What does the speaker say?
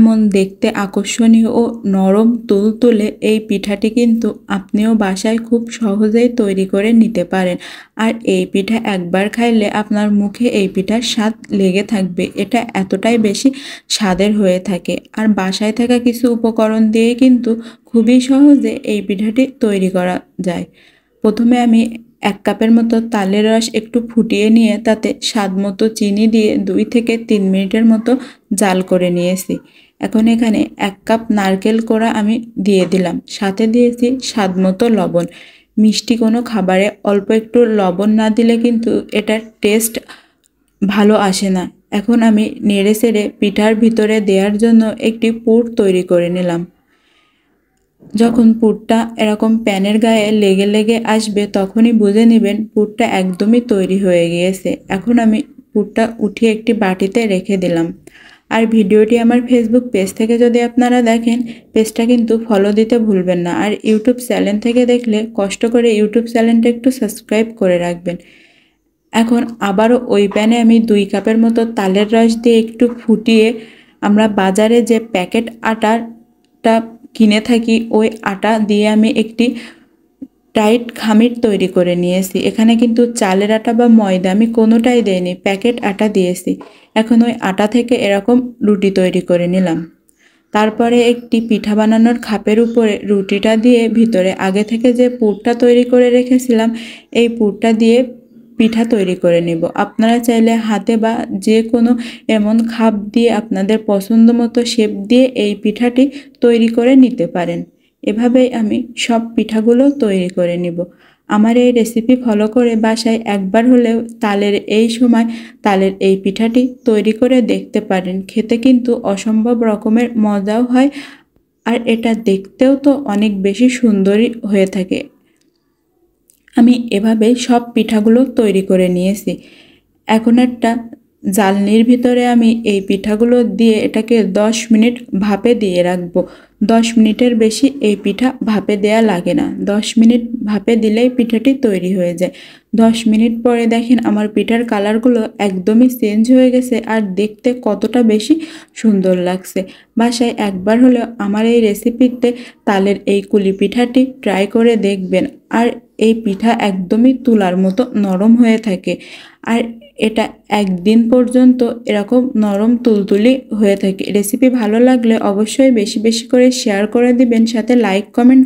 এমন দেখতে আকর্ষণীয় ও নরম তুলতুলে এই পিঠাটি কিন্তু আপনিও বাসায় খুব সহজেই তৈরি করে নিতে পারেন। আর এই পিঠা একবার খাইলে আপনার মুখে এই পিঠার স্বাদ লেগে থাকবে। এটা এতটাই বেশি স্বাদের হয়ে থাকে। আর বাসায় থাকা কিছু উপকরণ দিয়ে কিন্তু খুবই সহজে এই পিঠাটি তৈরি করা যায়। প্রথমে আমি 1 কাপের মতো তালের রস একটু ফুটিয়ে নিয়ে তাতে স্বাদমতো চিনি দিয়ে 2 থেকে 3 মিনিটের মতো জাল করে নিয়েছি। এখন এখানে 1 কাপ নারকেল কোড়া আমি দিয়ে দিলাম, সাথে দিয়েছি স্বাদমতো লবণ। মিষ্টি কোনো খাবারে অল্প একটু লবণ না দিলে কিন্তু এটার টেস্ট ভালো আসে না। এখন আমি নেড়ে চেড়ে পিঠার ভিতরে দেওয়ার জন্য একটি পুর তৈরি করে নিলাম। যখন পুরটা এরকম প্যানের গায়ে লেগে লেগে আসবে তখনই বুঝে নেবেন পুরটা একদমই তৈরি হয়ে গিয়েছে। এখন আমি পুরটা উঠিয়ে একটি বাটিতে রেখে দিলাম। আর ভিডিওটি আমার ফেসবুক পেজ থেকে যদি আপনারা দেখেন, পেজটা কিন্তু ফলো দিতে ভুলবেন না। আর ইউটিউব চ্যানেল থেকে দেখলে কষ্ট করে ইউটিউব চ্যানেলটা একটু সাবস্ক্রাইব করে রাখবেন। এখন আবারও ওই প্যানে আমি 2 কাপের মতো তালের রস দিয়ে একটু ফুটিয়ে আমরা বাজারে যে প্যাকেট আটাটা কিনে থাকি ওই আটা দিয়ে আমি একটি টাইট খামির তৈরি করে নিয়েছি। এখানে কিন্তু চালের আটা বা ময়দা আমি কোনোটাই দেইনি, প্যাকেট আটা দিয়েছি। এখন ওই আটা থেকে এরকম রুটি তৈরি করে নিলাম। তারপরে একটি পিঠা বানানোর খাপের উপরে রুটিটা দিয়ে ভিতরে আগে থেকে যে পুরটা তৈরি করে রেখেছিলাম এই পুরটা দিয়ে পিঠা তৈরি করে নেব। আপনারা চাইলে হাতে বা যে কোনো এমন খাপ দিয়ে আপনাদের পছন্দ মতো শেপ দিয়ে এই পিঠাটি তৈরি করে নিতে পারেন। এভাবেই আমি সব পিঠাগুলো তৈরি করে নিব। আমার এই রেসিপি ফলো করে বাসায় একবার হলেও তালের এই পিঠাটি তৈরি করে দেখতে পারেন। খেতে কিন্তু অসম্ভব রকমের মজাও হয়, আর এটা দেখতেও তো অনেক বেশি সুন্দরই হয়ে থাকে। আমি এভাবে সব পিঠাগুলো তৈরি করে নিয়েছি। এখন একটা জ্বালনির ভিতরে আমি এই পিঠাগুলো দিয়ে এটাকে 10 মিনিট ভাপে দিয়ে রাখবো। 10 মিনিটের বেশি এই পিঠা ভাপে দেয়া লাগে না। 10 মিনিট ভাপে দিলেই পিঠাটি তৈরি হয়ে যায়। 10 মিনিট পরে দেখেন আমার পিঠার কালারগুলো একদমই চেঞ্জ হয়ে গেছে আর দেখতে কতটা বেশি সুন্দর লাগছে। বাসায় একবার হলেও আমার এই রেসিপিতে তালের এই কুলি পিঠাটি ট্রাই করে দেখবেন। আর এই পিঠা একদমই তুলার মতো নরম হয়ে থাকে, আর এটা একদিন পর্যন্ত এরকম নরম তুলতুলি হয়ে থাকে। রেসিপি ভালো লাগলে অবশ্যই বেশি বেশি করে শেয়ার করে দিবেন, সাথে লাইক কমেন্ট